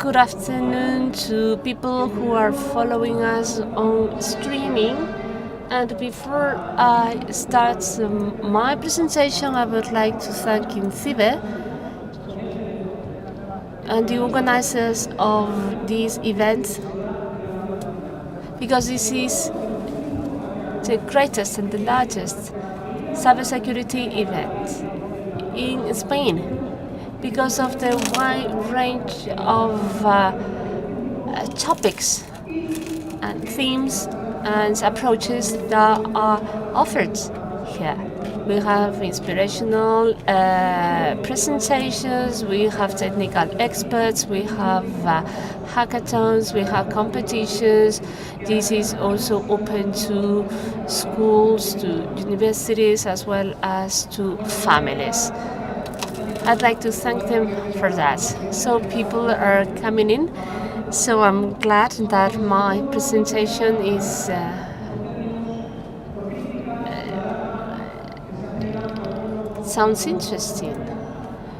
Good afternoon to people who are following us on streaming. And before I start my presentation, I would like to thank Ciber and the organizers of this event, because this is the greatest and the largest cybersecurity event in Spain, because of the wide range of topics and themes and approaches that are offered here. We have inspirational presentations, we have technical experts, we have hackathons, we have competitions. This is also open to schools, to universities, as well as to families. I'd like to thank them for that. So people are coming in, so I'm glad that my presentation is sounds interesting.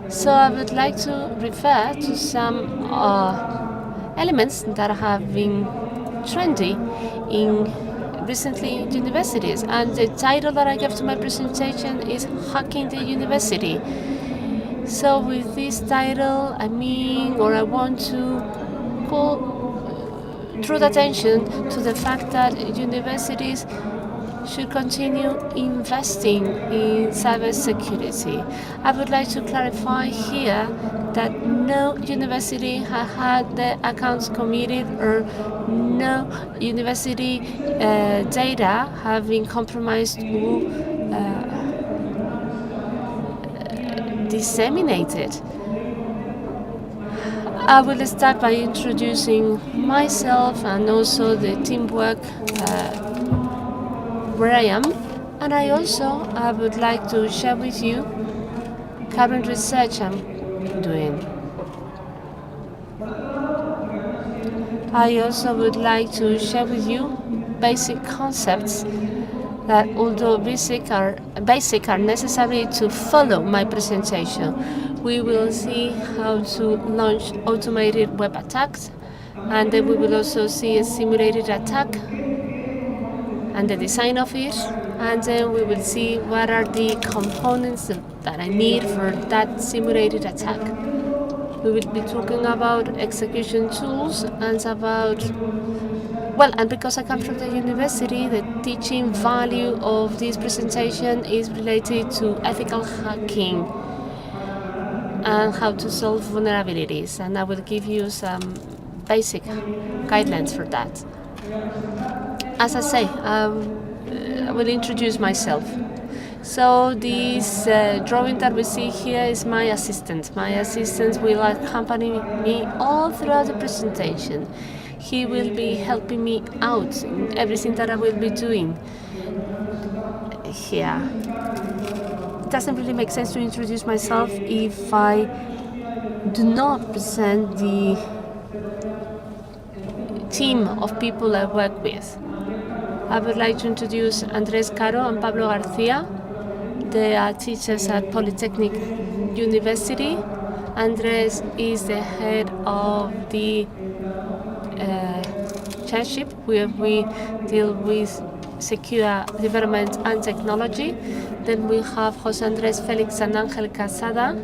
So I would like to refer to some elements that have been trendy in recently universities, and the title that I gave to my presentation is Hacking the University. So with this title, I want to call draw attention to the fact that universities should continue investing in cybersecurity. I would like to clarify here that no university has had their accounts committed, or no university data have been compromised or disseminated. I will start by introducing myself and also the teamwork where I am, and I would like to share with you current research I'm doing. I also would like to share with you basic concepts that, although basic are necessary to follow my presentation. We will see how to launch automated web attacks, and then we will also see a simulated attack and the design of it, and then we will see what are the components that I need for that simulated attack. We will be talking about execution tools and and because I come from the university, the teaching value of this presentation is related to ethical hacking and how to solve vulnerabilities, and I will give you some basic guidelines for that. As I say, I will introduce myself. So this drawing that we see here is my assistant. My assistant will accompany me all throughout the presentation. He will be helping me out in everything that I will be doing here. It doesn't really make sense to introduce myself if I do not present the team of people I work with. I would like to introduce Andrés Caro and Pablo García. They are teachers at Polytechnic University. Andrés is the head of the chairship where we deal with secure development and technology. Then we have José Andrés Félix and Ángel Casada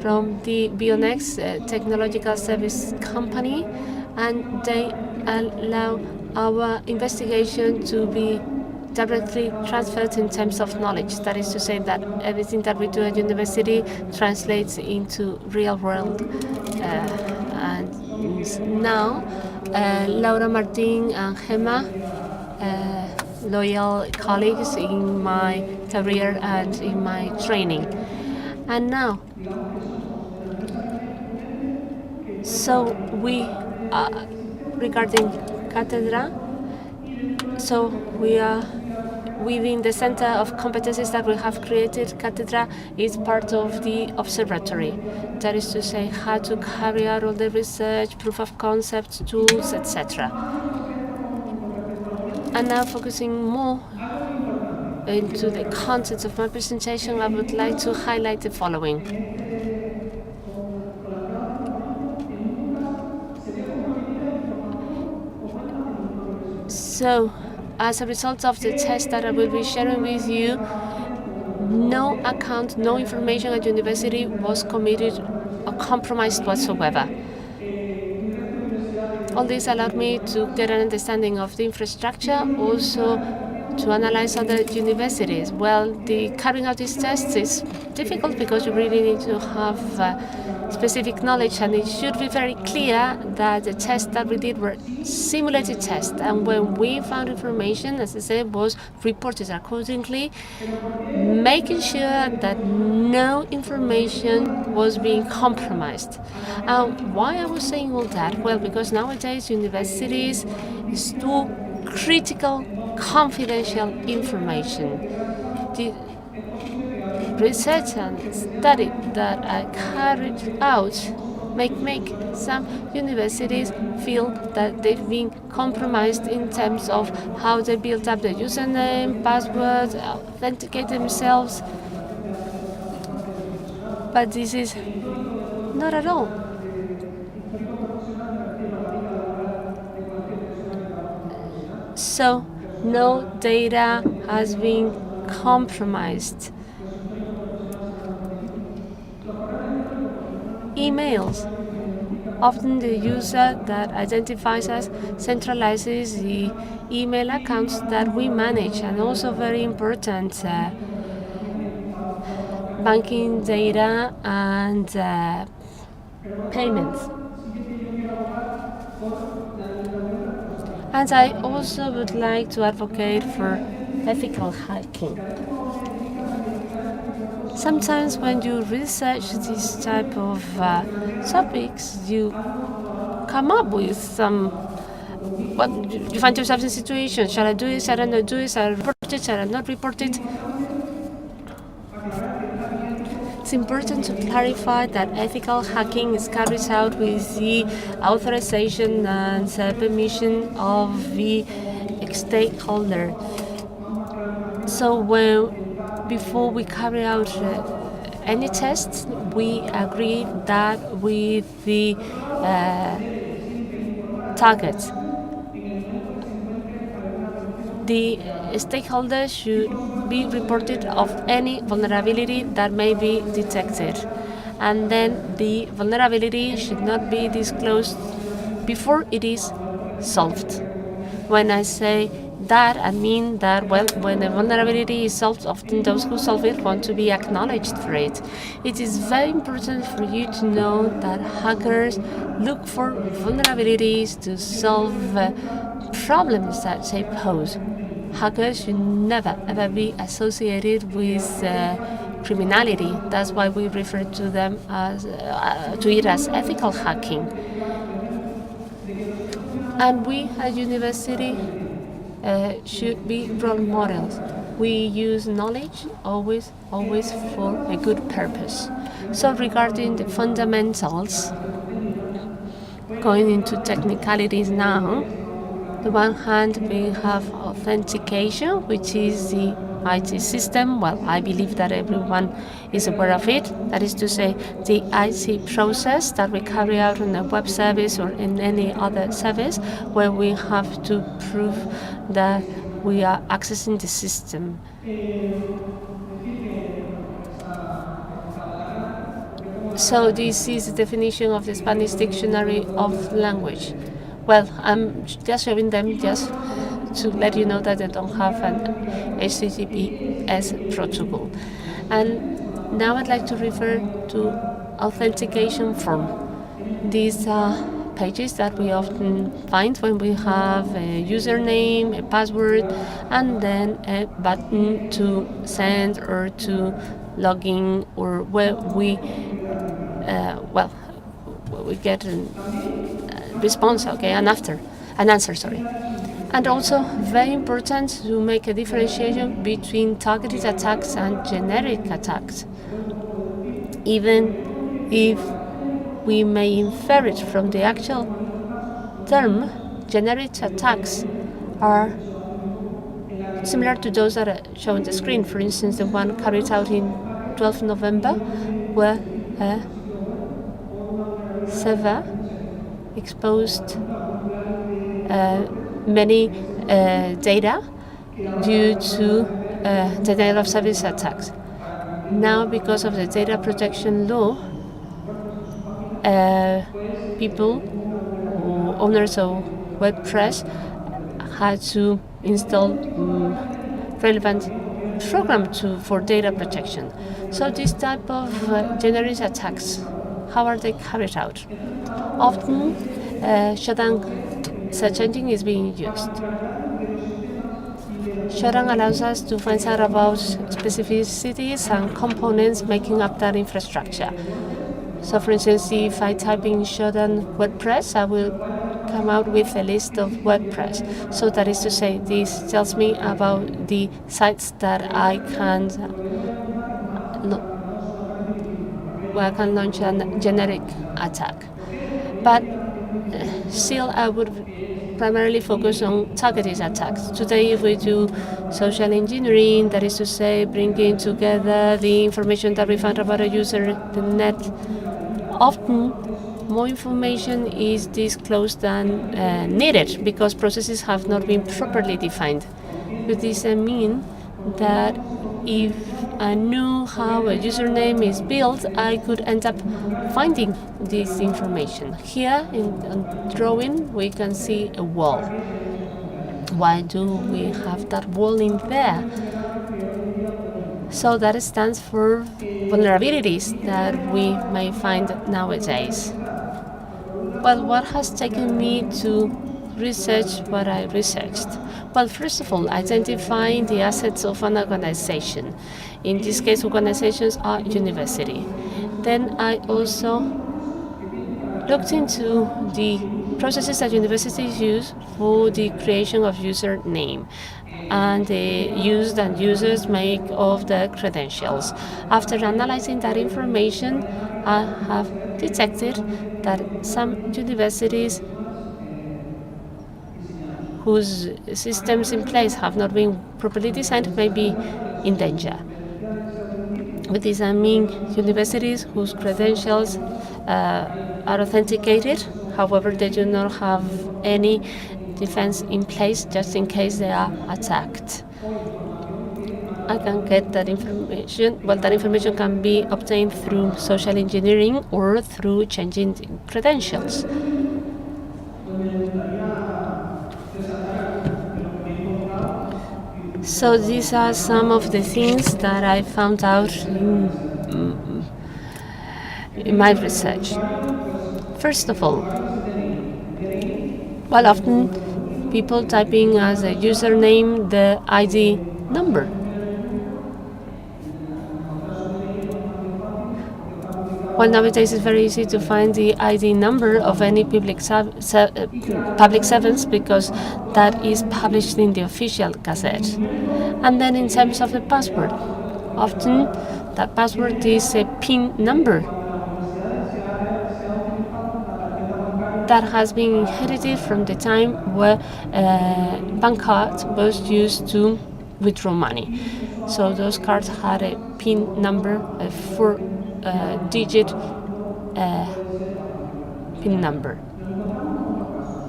from the Viewnext technological service company, and they allow our investigation to be directly transferred in terms of knowledge. That is to say that everything that we do at university translates into real world. And now, Laura Martin and Gemma, loyal colleagues in my career and in my training. And now, so we regarding Cátedra, so we are within the center of competencies that we have created. Cátedra is part of the observatory. That is to say, how to carry out all the research, proof of concept, tools, etc. And now, focusing more into the contents of my presentation, I would like to highlight the following. So, as a result of the test that I will be sharing with you, no account, no information at university was committed or compromised whatsoever. All this allowed me to get an understanding of the infrastructure, also to analyze other universities. Well, the carrying out these tests is difficult because you really need to have specific knowledge, and it should be very clear that the tests that we did were simulated tests, and when we found information, as I said, was reported accordingly, making sure that no information was being compromised. Why I was saying all that? Well, because nowadays universities store critical, confidential information. The research and study that I carried out make some universities feel that they've been compromised in terms of how they built up their username, password, authenticate themselves. But this is not at all. So no data has been compromised. Emails. Often the user that identifies us centralizes the email accounts that we manage, and also very important, banking data and payments. And I also would like to advocate for ethical hacking. Sometimes when you research this type of topics, you come up with some, you find yourself in a situation, shall I do it, shall I not do it, shall I report it, shall I not report it? It's important to clarify that ethical hacking is carried out with the authorization and permission of the stakeholder. So before we carry out any tests, we agree that with the target. The stakeholders should be reported of any vulnerability that may be detected. And then the vulnerability should not be disclosed before it is solved. When I say that, I mean that, well, when a vulnerability is solved, often those who solve it want to be acknowledged for it. It is very important for you to know that hackers look for vulnerabilities to solve problems that they pose. Hackers should never ever be associated with criminality. That's why we refer to them as to it as ethical hacking. And we at university should be role models. We use knowledge always for a good purpose. So regarding the fundamentals, going into technicalities now, on the one hand, we have authentication, which is the IT system. Well, I believe that everyone is aware of it. That is to say, the IT process that we carry out on a web service or in any other service where we have to prove that we are accessing the system. So this is the definition of the Spanish Dictionary of Language. Well, I'm just showing them just to let you know that they don't have an HTTPS protocol. And now I'd like to refer to authentication form. These are pages that we often find when we have a username, a password, and then a button to send or to log in, or where we we get a response, an answer. And also very important to make a differentiation between targeted attacks and generic attacks. Even if we may infer it from the actual term, generic attacks are similar to those that are shown on the screen. For instance, the one carried out in 12 November, where a server exposed many data due to denial of service attacks. Now, because of the data protection law, people, owners of WordPress, had to install relevant program for data protection. So this type of generic attacks, how are they carried out? Often, shutdown search engine is being used. Shutdown allows us to find out about specificities and components making up that infrastructure. So, for instance, if I type in shutdown WordPress, I will come out with a list of WordPress. So that is to say, this tells me about the sites that I can launch a generic attack. But still, I would primarily focus on targeted attacks. Today, if we do social engineering, that is to say, bringing together the information that we found about a user, the net, often more information is disclosed than needed because processes have not been properly defined. But this means that if I knew how a username is built, I could end up finding this information. Here in drawing, we can see a wall. Why do we have that wall in there? So that stands for vulnerabilities that we may find nowadays. Well, what has taken me to research what I researched? Well, first of all, identifying the assets of an organization. In this case, organizations are university. Then I also looked into the processes that universities use for the creation of username and the use that users make of the credentials. After analyzing that information, I have detected that some universities whose systems in place have not been properly designed may be in danger. With this, I mean universities whose credentials are authenticated, however, they do not have any defense in place just in case they are attacked. I can get that information. Well, that information can be obtained through social engineering or through changing credentials. So these are some of the things that I found out in my research. First of all, well, often people typing as a username the ID number. Well, nowadays it's very easy to find the ID number of any public servants because that is published in the official gazette. And then in terms of the password, often that password is a PIN number that has been inherited from the time where bank card was used to withdraw money. So those cards had a PIN number, a 4-digit PIN number.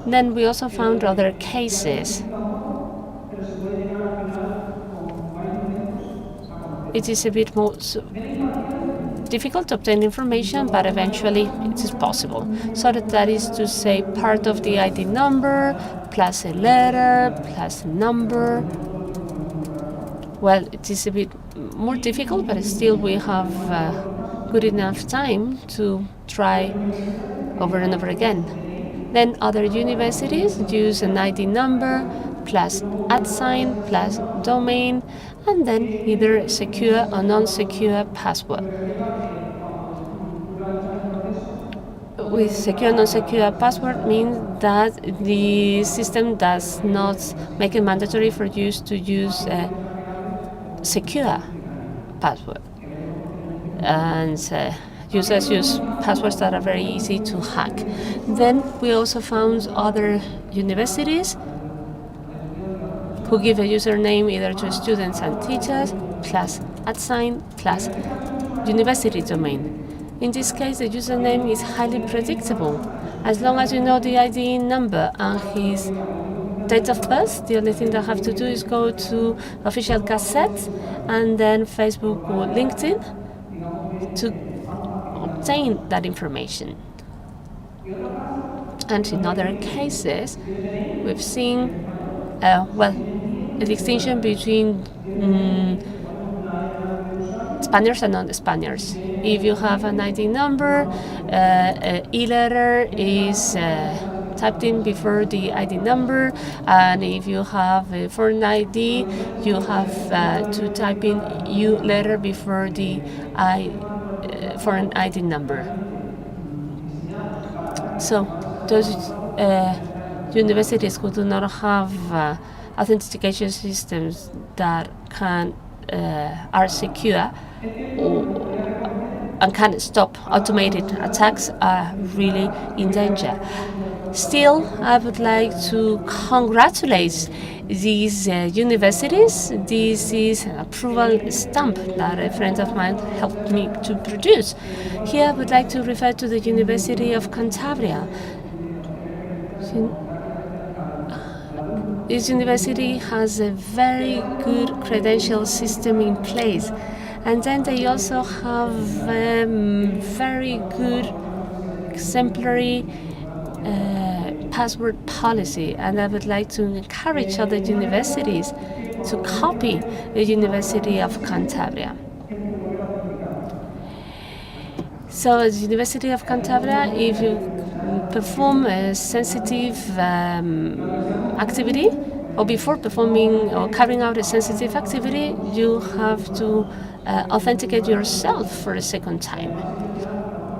Then we also found other cases. It is a bit more difficult to obtain information, but eventually it is possible. So that is to say, part of the ID number plus a letter plus a number. Well, it is a bit more difficult, but still we have good enough time to try over and over again. Then other universities use an ID number plus @ plus domain, and then either secure or non-secure password. With secure non-secure password means that the system does not make it mandatory for you to use a secure password. And users use passwords that are very easy to hack. Then we also found other universities who give a username either to students and teachers, plus @ plus university domain. In this case, the username is highly predictable. As long as you know the ID number and his date of birth. The only thing they have to do is go to official Gazette and then Facebook or LinkedIn to obtain that information. And in other cases, we've seen, a distinction between Spaniards and non-Spaniards. If you have an ID number, E-letter is typed in before the ID number, and if you have a foreign ID, you have to type in U-letter before the foreign ID number. So those universities who do not have authentication systems that are secure and can stop automated attacks are really in danger. Still, I would like to congratulate these universities. This is an approval stamp that a friend of mine helped me to produce. Here I would like to refer to the University of Cantabria. This university has a very good credential system in place, and then they also have a very good exemplary password policy, and I would like to encourage other universities to copy the University of Cantabria. So at the University of Cantabria, if you perform a sensitive activity, or before performing or carrying out a sensitive activity, you have to authenticate yourself for a second time.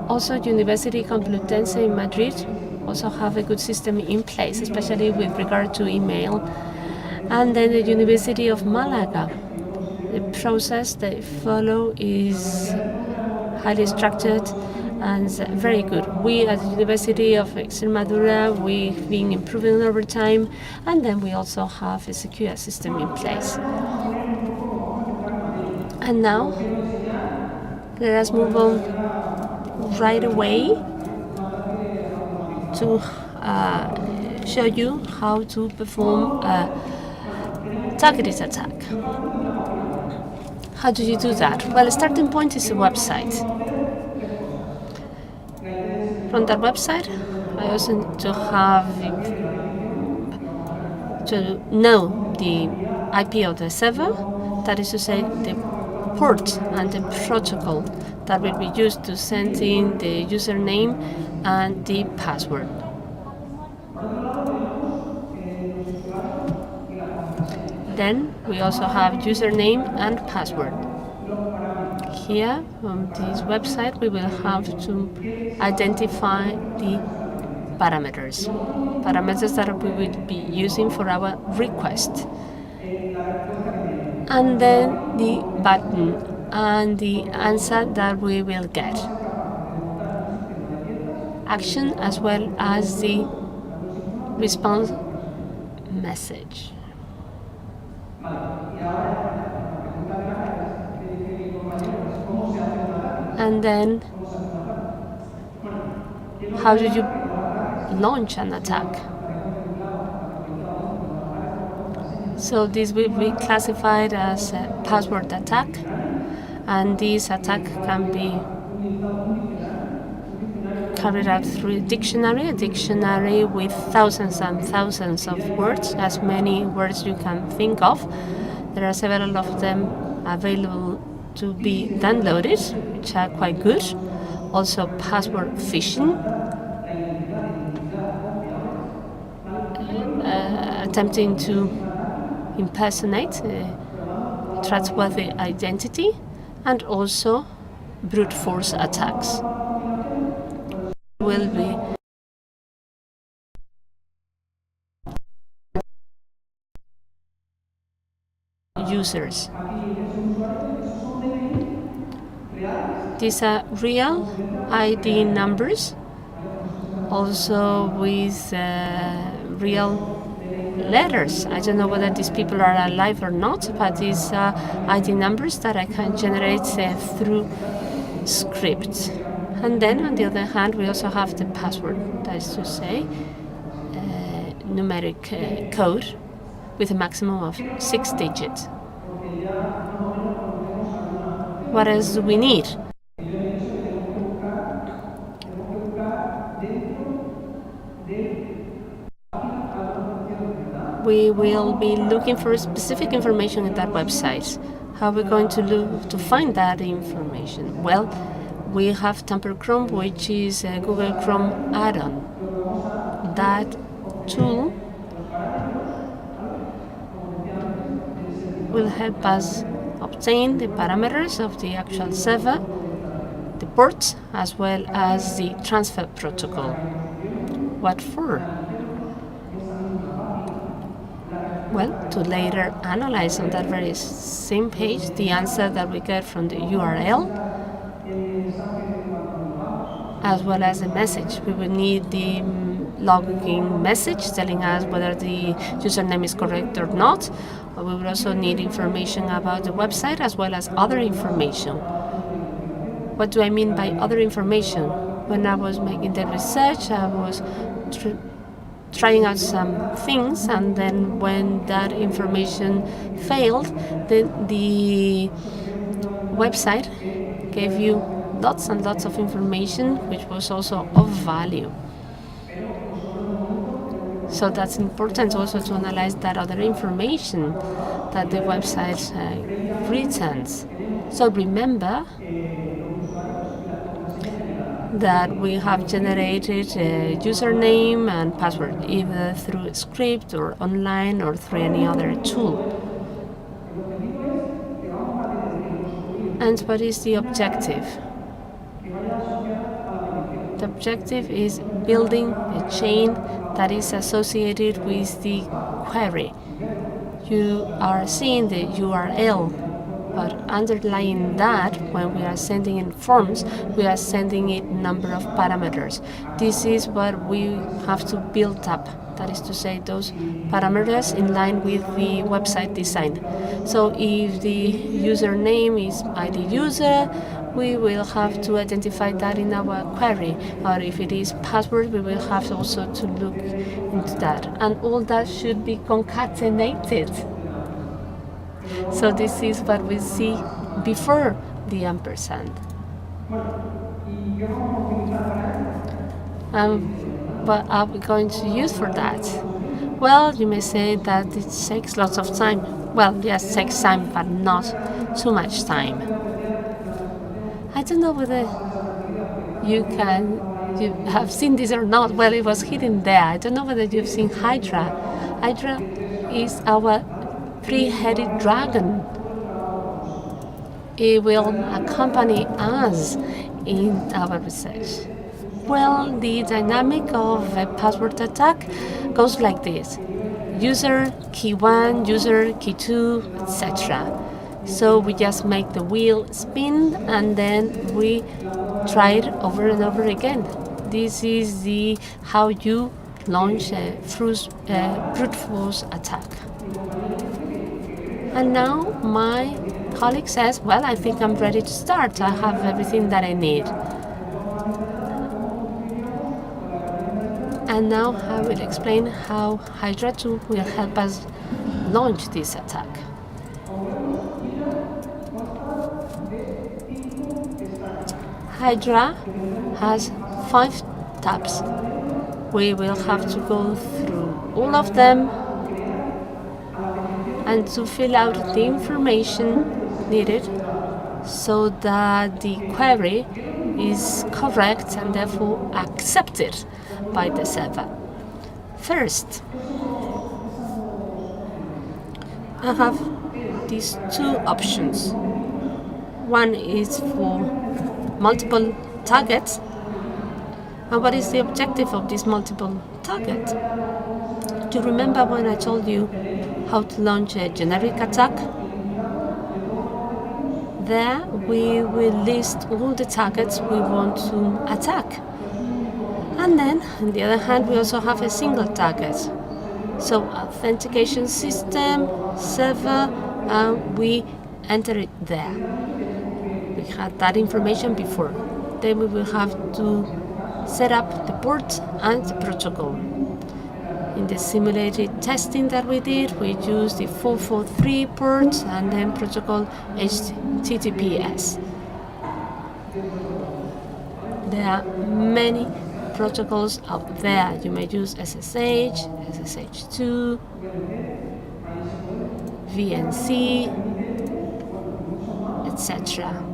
Also, University Complutense in Madrid also have a good system in place, especially with regard to email. And then the University of Malaga, the process they follow is highly structured and very good. We at the University of Extremadura, we've been improving over time, and then we also have a secure system in place. And now, let us move on right away to show you how to perform a targeted attack. How do you do that? Well, the starting point is a website. From that website, I also need to know the IP of the server, that is to say, the port and the protocol that will be used to send in the username and the password. Then we also have username and password. Here on this website we will have to identify the parameters that we will be using for our request. And then the button and the answer that we will get. Action as well as the response message. And then, how do you launch an attack? So this will be classified as a password attack, and this attack can be carried out through a dictionary with thousands and thousands of words, as many words you can think of. There are several of them available to be downloaded, which are quite good. Also password phishing, attempting to impersonate a trustworthy identity, and also brute force attacks. Will be users. These are real ID numbers, also with real letters. I don't know whether these people are alive or not, but these are ID numbers that I can generate through script. And then, on the other hand, we also have the password. That is to say, numeric code with a maximum of 6 digits. What else do we need? We will be looking for specific information in that website. How are we going to look to find that information? Well, we have Tamper Chrome, which is a Google Chrome add-on. That tool will help us obtain the parameters of the actual server, the ports, as well as the transfer protocol. What for? Well, to later analyze on that very same page the answer that we get from the URL, as well as the message. We will need the login message telling us whether the username is correct or not. We will also need information about the website as well as other information. What do I mean by other information? When I was making the research, I was trying out some things, and then when that information failed, then the website gave you lots and lots of information which was also of value. So that's important also to analyze that other information that the website returns. So remember that we have generated a username and password either through a script or online or through any other tool. And what is the objective? The objective is building a chain that is associated with the query. You are seeing the URL, but underlying that, when we are sending in forms, we are sending it number of parameters. This is what we have to build up. That is to say, those parameters in line with the website design. So if the username is ID user, we will have to identify that in our query. Or if it is password, we will have also to look into that. And all that should be concatenated. So this is what we see before the ampersand. What are we going to use for that? Well, you may say that it takes lots of time. Well, yes, it takes time, but not too much time. I don't know whether you have seen this or not. Well, it was hidden there. I don't know whether you've seen Hydra. Hydra is our three-headed dragon. It will accompany us in our research. Well, the dynamic of a password attack goes like this: user, key 1, user, key 2, etc. So we just make the wheel spin and then we try it over and over again. This is how you launch a brute force attack. And now my colleague says, well, I think I'm ready to start. I have everything that I need. And now I will explain how Hydra 2 will help us launch this attack. Hydra has 5 tabs. We will have to go through all of them and to fill out the information needed so that the query is correct and therefore accepted by the server. First, I have these 2 options. One is for multiple targets. And what is the objective of this multiple target? Do you remember when I told you how to launch a generic attack? There we will list all the targets we want to attack. And then, on the other hand, we also have a single target. So, authentication system, server, we enter it there. We had that information before. Then we will have to set up the port and the protocol. In the simulated testing that we did, we used the 443 port and then protocol HTTPS. There are many protocols out there. You may use SSH, SSH2, VNC, etc.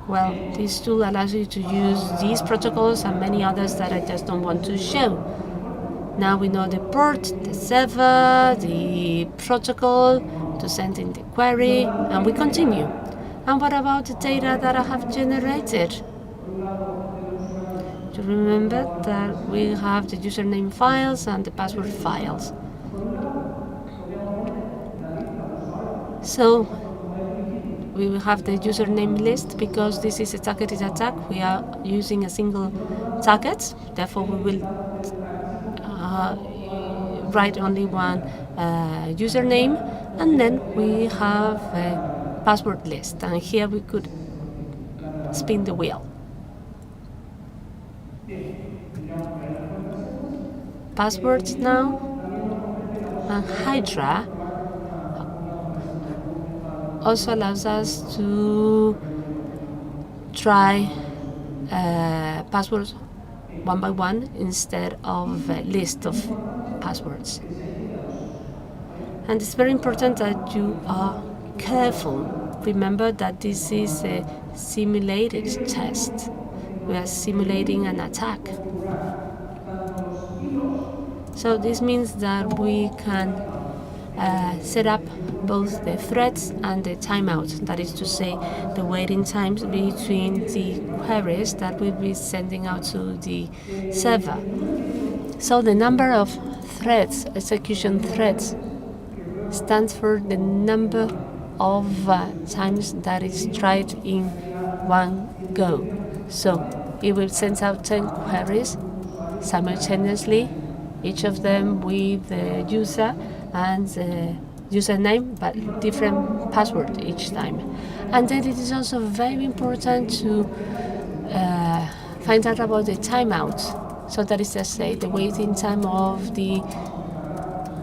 Well, this tool allows you to use these protocols and many others that I just don't want to show. Now we know the port, the server, the protocol to send in the query, and we continue. And what about the data that I have generated? You remember that we have the username files and the password files. So we will have the username list because this is a targeted attack. We are using a single target, therefore we will write only one username, and then we have a password list, and here we could spin the wheel. Passwords now, and Hydra also allows us to try passwords one by one instead of a list of passwords. And it's very important that you are careful. Remember that this is a simulated test. We are simulating an attack. So this means that we can set up both the threads and the timeout, that is to say, the waiting times between the queries that we'll be sending out to the server. So the number of threads, execution threads, stands for the number of times that is tried in one go. So it will send out 10 queries simultaneously, each of them with the user and the username, but different password each time. And then it is also very important to find out about the timeout. So that is to say, the waiting time of the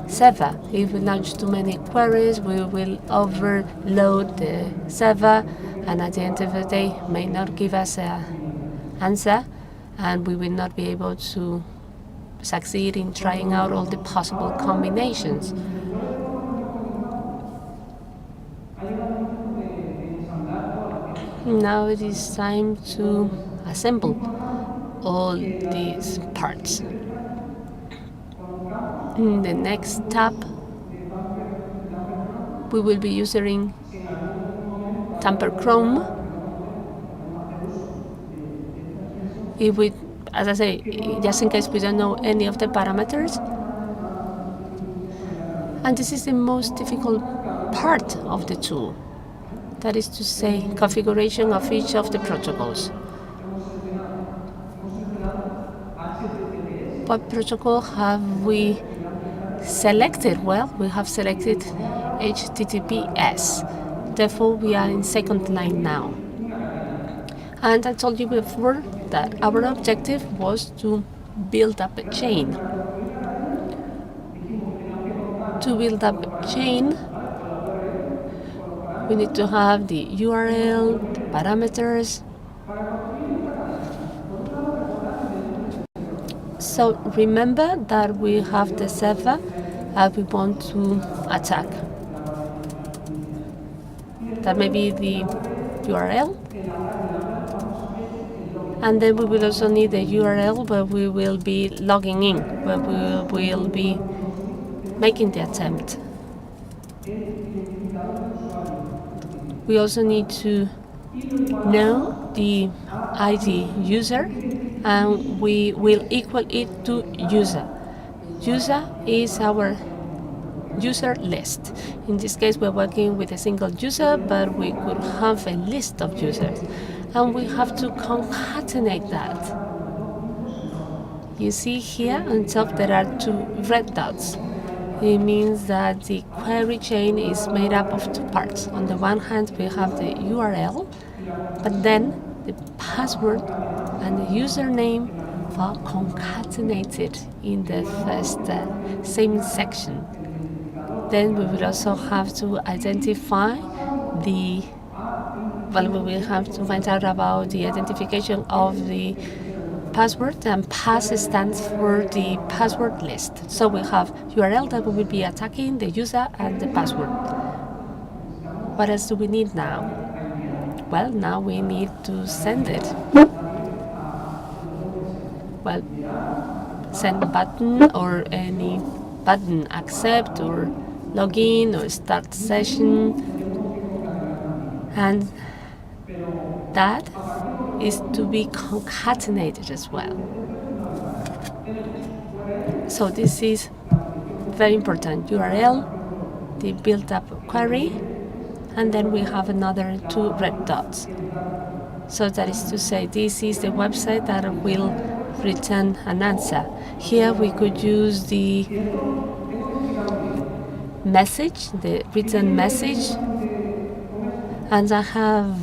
server. If we launch too many queries, we will overload the server, and at the end of the day, may not give us an answer, and we will not be able to succeed in trying out all the possible combinations. Now it is time to assemble all these parts. In the next tab, we will be using Tamper Chrome. If we, as I say, just in case we don't know any of the parameters. And this is the most difficult part of the tool. That is to say, configuration of each of the protocols. What protocol have we selected? Well, we have selected HTTPS. Therefore, we are in second line now. And I told you before that our objective was to build up a chain. To build up a chain, we need to have the URL, the parameters. So remember that we have the server and we want to attack. That may be the URL. And then we will also need the URL where we will be logging in, where we will be making the attempt. We also need to know the ID user, and we will equal it to user. User is our user list. In this case, we're working with a single user, but we could have a list of users, and we have to concatenate that. You see here on top there are two red dots. It means that the query chain is made up of two parts. On the one hand, we have the URL, but then the password and the username concatenated in the first same section. Then we will also have to identify we will have to find out about the identification of the password, and pass stands for the password list. So we have URL that we will be attacking, the user, and the password. What else do we need now? Well, now we need to send it. Well, send button or any button, accept or login or start session, and that is to be concatenated as well. So this is very important. URL, the built-up query, and then we have another 2 red dots. So that is to say, this is the website that will return an answer. Here we could use the message, the written message, and I have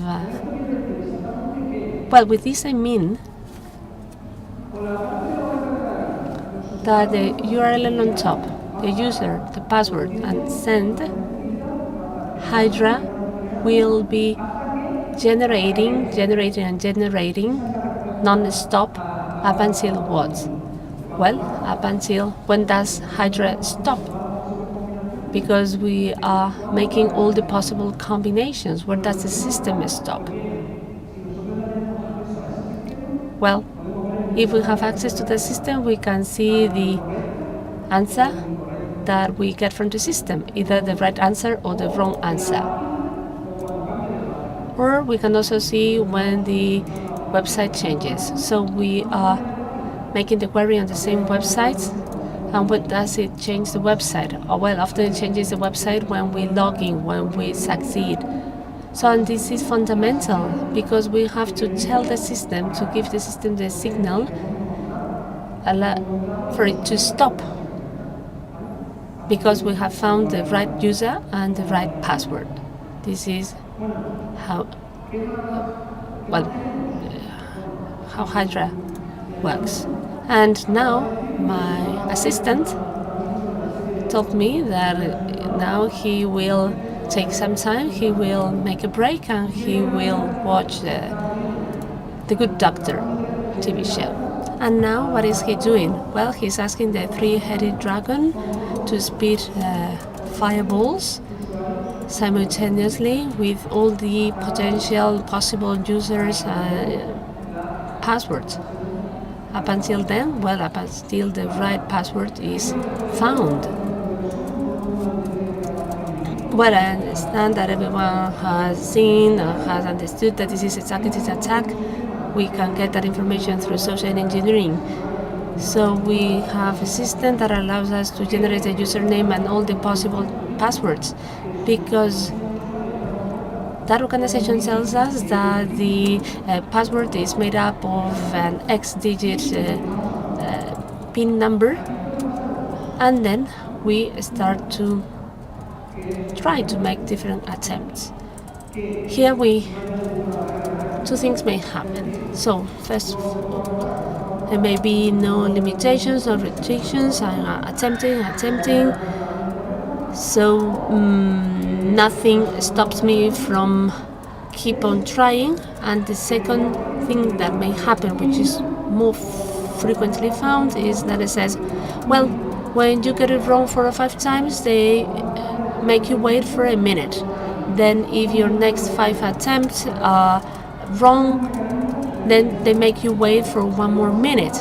well, with this I mean that the URL on top, the user, the password, and send, Hydra will be generating non-stop up until what? Well, up until when does Hydra stop? Because we are making all the possible combinations. Where does the system stop? Well, if we have access to the system, we can see the answer that we get from the system, either the right answer or the wrong answer. Or we can also see when the website changes. So we are making the query on the same website, and when does it change the website? Oh, well, often it changes the website when we log in, when we succeed. So, and this is fundamental because we have to tell the system, to give the system the signal for it to stop, because we have found the right user and the right password. This is how Hydra works. And now my assistant told me that now he will take some time, he will make a break, and he will watch the Good Doctor TV show. And now what is he doing? Well, he's asking the 3-headed dragon to spit fireballs simultaneously with all the potential possible users' passwords. Up until then, well, up until the right password is found. Well, I understand that everyone has seen or has understood that this is a targeted attack. We can get that information through social engineering. So we have a system that allows us to generate a username and all the possible passwords, because that organization tells us that the password is made up of an X-digit PIN number, and then we start to try to make different attempts. Here two things may happen. So first of all, there may be no limitations or restrictions. I'm attempting. So nothing stops me from keep on trying. And the second thing that may happen, which is more frequently found, is that it says, well, when you get it wrong 4 or 5 times, they make you wait for a minute. Then if your next 5 attempts are wrong, then they make you wait for 1 more minute.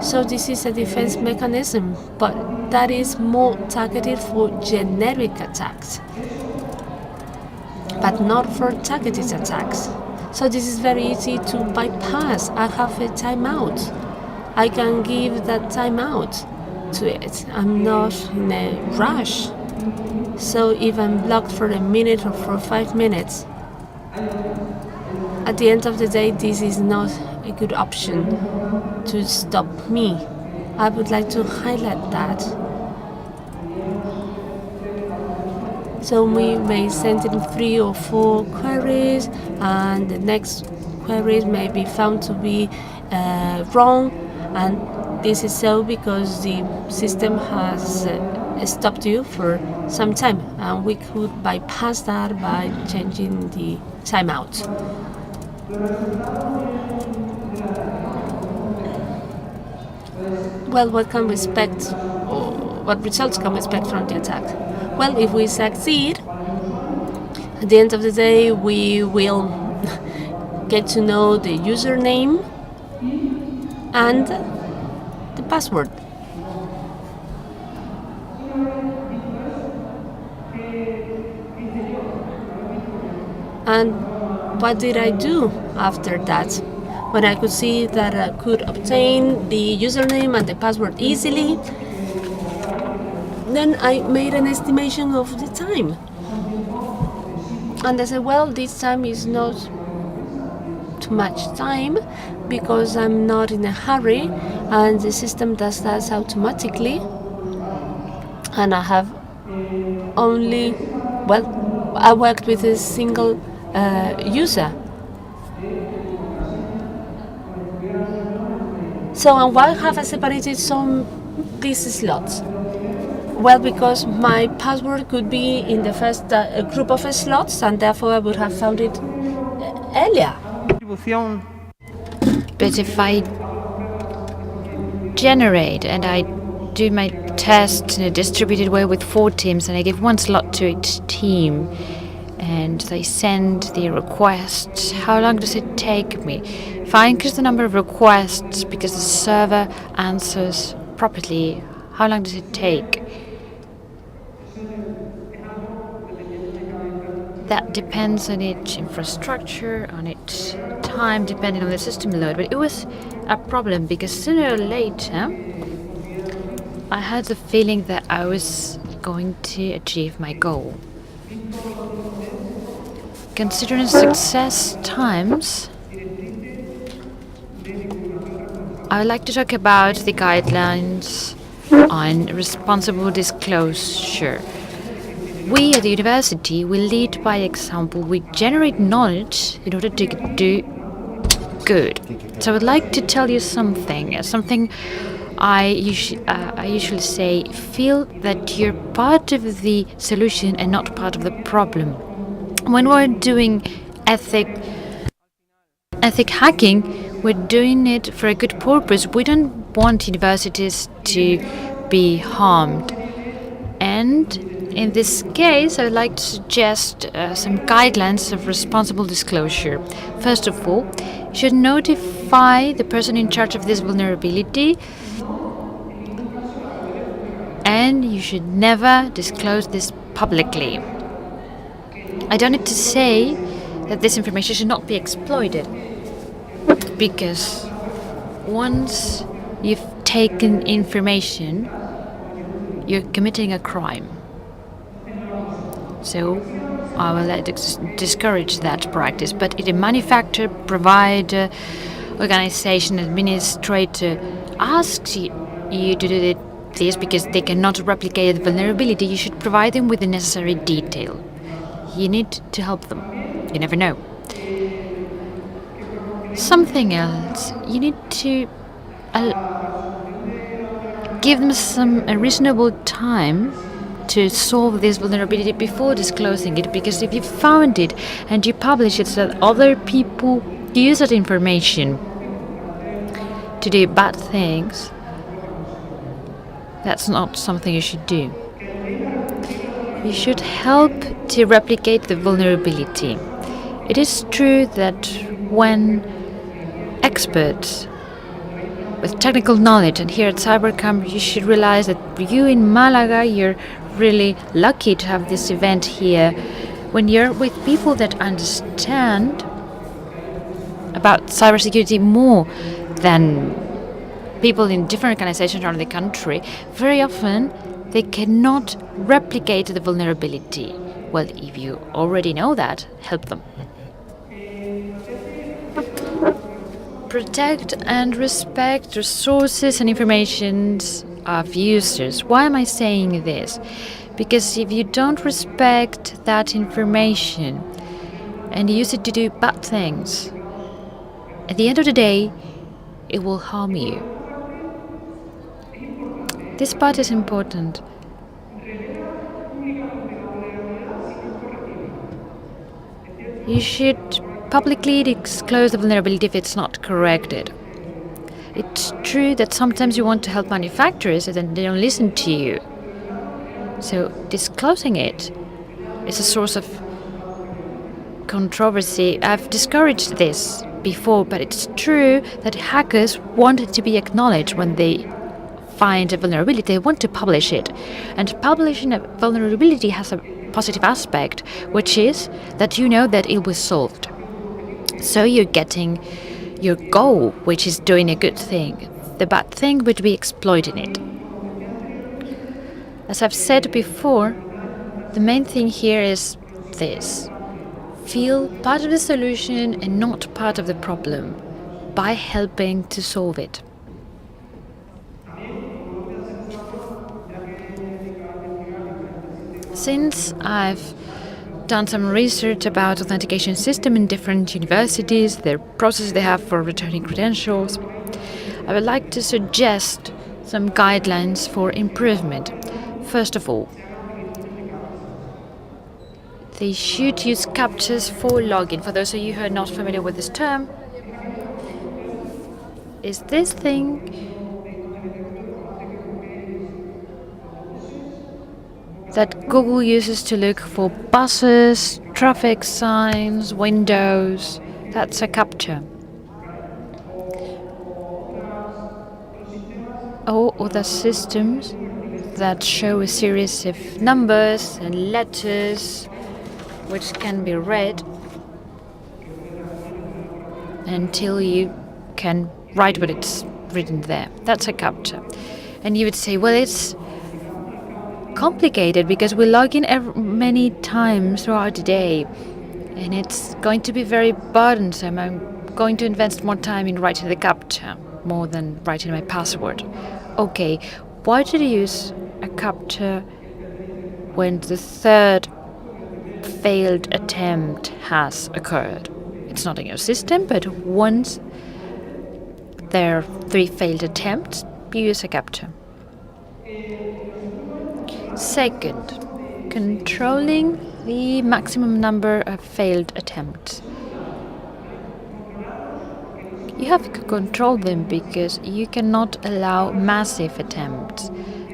So this is a defense mechanism, but that is more targeted for generic attacks, but not for targeted attacks. So this is very easy to bypass. I have a timeout. I can give that timeout to it. I'm not in a rush. So if I'm blocked for a minute or for 5 minutes, at the end of the day, this is not a good option to stop me. I would like to highlight that. So we may send in 3 or 4 queries, and the next queries may be found to be wrong, And this is so because the system has stopped you for some time, and we could bypass that by changing the timeout. Well, what results can we expect from the attack? Well, if we succeed, at the end of the day, we will get to know the username and the password. And what did I do after that? When I could see that I could obtain the username and the password easily, then I made an estimation of the time. And I said, well, this time is not too much time because I'm not in a hurry and the system does that automatically. And I have I worked with a single user. So, and why have I separated these slots? Well, because my password could be in the first group of slots, and therefore I would have found it earlier. But if I generate and I do my test in a distributed way with 4 teams, and I give 1 slot to each team, and they send the request, how long does it take me? If I increase the number of requests because the server answers properly, how long does it take? That depends on its infrastructure, on its time, depending on the system load. But it was a problem because sooner or later, I had the feeling that I was going to achieve my goal. Considering success times, I would like to talk about the guidelines on responsible disclosure. We at the university will lead by example. We generate knowledge in order to do good. So I would like to tell you something I usually say, feel that you're part of the solution and not part of the problem. When we're doing ethic hacking, we're doing it for a good purpose. We don't want universities to be harmed. And in this case, I would like to suggest some guidelines of responsible disclosure. First of all, you should notify the person in charge of this vulnerability, and you should never disclose this publicly. I don't need to say that this information should not be exploited, because once you've taken information, you're committing a crime. So I will discourage that practice. But if a manufacturer, provider, organization, administrator asks you to do this because they cannot replicate the vulnerability, you should provide them with the necessary detail. You need to help them. You never know. Something else, you need to give them a reasonable time to solve this vulnerability before disclosing it, because if you found it and you publish it so that other people use that information to do bad things, that's not something you should do. You should help to replicate the vulnerability. It is true that when experts with technical knowledge, and here at Cybercamp you should realize that you in Malaga, you're really lucky to have this event here. When you're with people that understand about cybersecurity more than people in different organizations around the country, very often they cannot replicate the vulnerability. Well, if you already know that, help them. Protect and respect resources and information of users. Why am I saying this? Because if you don't respect that information and use it to do bad things, at the end of the day, it will harm you. This part is important. You should publicly disclose the vulnerability if it's not corrected. It's true that sometimes you want to help manufacturers and then they don't listen to you. So disclosing it is a source of controversy. I've discouraged this before, but it's true that hackers want to be acknowledged when they find a vulnerability. They want to publish it. And publishing a vulnerability has a positive aspect, which is that you know that it was solved. So you're getting your goal, which is doing a good thing. The bad thing would be exploiting it. As I've said before, the main thing here is this. Feel part of the solution and not part of the problem by helping to solve it. Since I've done some research about authentication system in different universities, their process they have for returning credentials, I would like to suggest some guidelines for improvement. First of all, they should use captchas for login. For those of you who are not familiar with this term, is this thing that Google uses to look for buses, traffic signs, windows. That's a captcha. Or other systems that show a series of numbers and letters which can be read until you can write what it's written there. That's a captcha. And you would say, well, it's complicated because we log in many times throughout the day and it's going to be very burdensome. I'm going to invest more time in writing the captcha more than writing my password. Okay, why did you use a captcha when the third failed attempt has occurred? It's not in your system, but once there are 3 failed attempts, you use a captcha. Second, controlling the maximum number of failed attempts. You have to control them because you cannot allow massive attempts.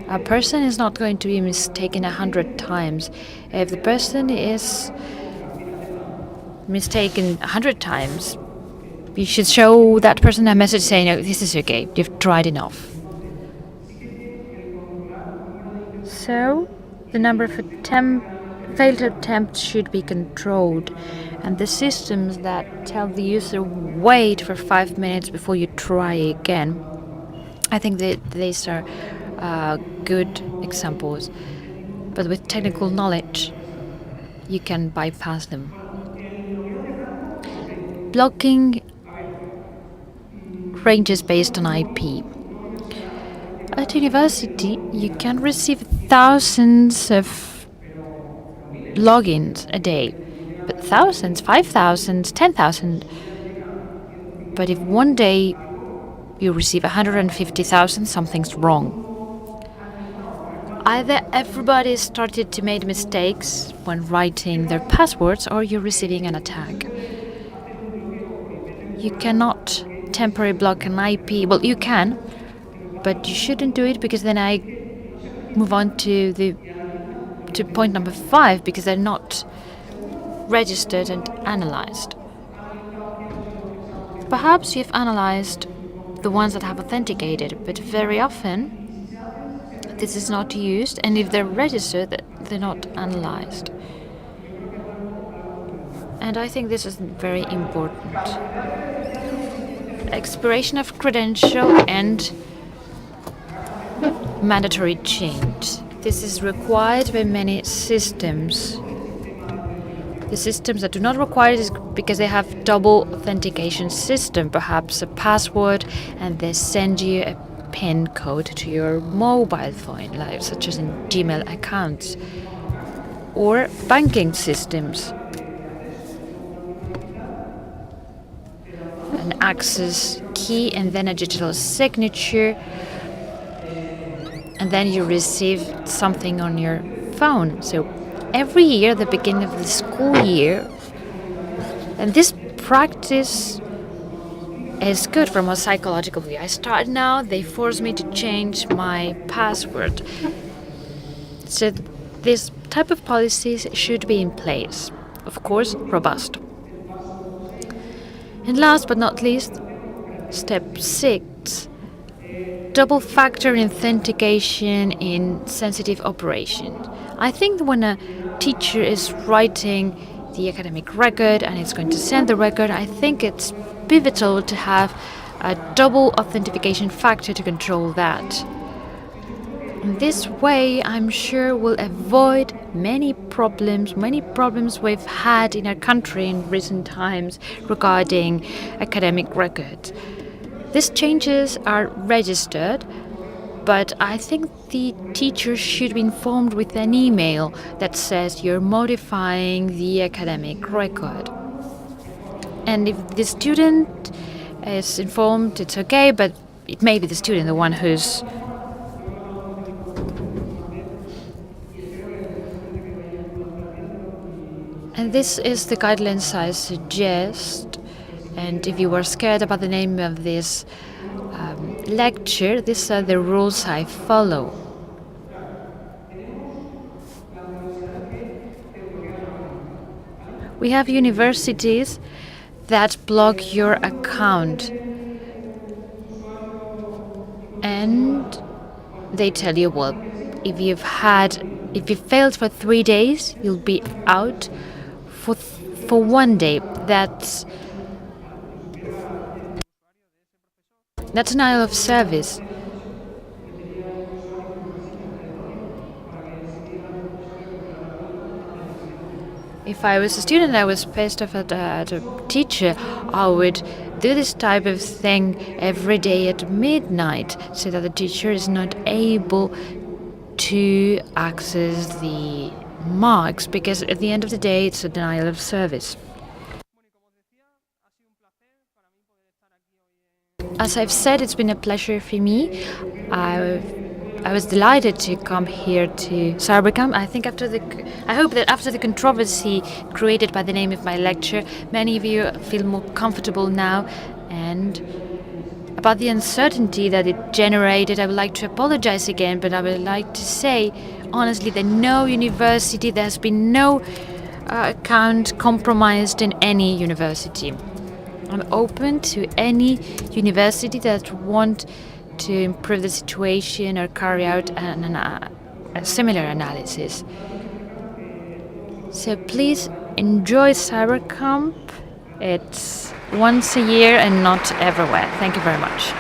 A person is not going to be mistaken 100 times. If the person is mistaken 100 times, you should show that person a message saying, "No, this is okay, you've tried enough." So, the number of failed attempts should be controlled, and the systems that tell the user wait for 5 minutes before you try again, I think that these are good examples. But with technical knowledge, you can bypass them. Blocking ranges based on IP. At university, you can receive thousands of logins a day, but thousands, 5,000, 10,000. But if one day you receive 150,000, something's wrong. Either everybody started to make mistakes when writing their passwords, or you're receiving an attack. You cannot temporarily block an IP. Well, you can, but you shouldn't do it, because then I move on to point number 5, because they're not registered and analyzed. Perhaps you've analyzed the ones that have authenticated, but very often this is not used, and if they're registered, they're not analyzed. And I think this is very important. Expiration of credential and mandatory change. This is required by many systems. The systems that do not require it is because they have double authentication system, perhaps a password, and they send you a PIN code to your mobile phone, like such as in Gmail accounts, or banking systems. An access key and then a digital signature. and then you receive something on your phone. So every year, at the beginning of the school year, and this practice is good from a psychological view. I start now, they force me to change my password. So this type of policies should be in place. Of course, robust. And last but not least, step 6, double-factor authentication in sensitive operations. I think when a teacher is writing the academic record and it's going to send the record, I think it's pivotal to have a double authentication factor to control that. In this way, I'm sure we'll avoid many problems we've had in our country in recent times regarding academic records. These changes are registered, but I think the teacher should be informed with an email that says you're modifying the academic record. And if the student is informed, it's okay, but it may be the student the one who's and this is the guidelines I suggest. And if you are scared about the name of this lecture, these are the rules I follow. We have universities that block your account, and they tell you, well, if you failed for 3 days, you'll be out for 1 day. That's denial of service. If I was a student, I was pissed off at a teacher, I would do this type of thing every day at midnight so that the teacher is not able to access the marks, because at the end of the day, it's a denial of service. As I've said, it's been a pleasure for me. I was delighted to come here to Cybercamp. I hope that after the controversy created by the name of my lecture, many of you feel more comfortable now. And about the uncertainty that it generated, I would like to apologize again, but I would like to say honestly that there has been no account compromised in any university. I'm open to any university that want to improve the situation or carry out a similar analysis. So please enjoy Cybercamp. It's once a year and not everywhere. Thank you very much.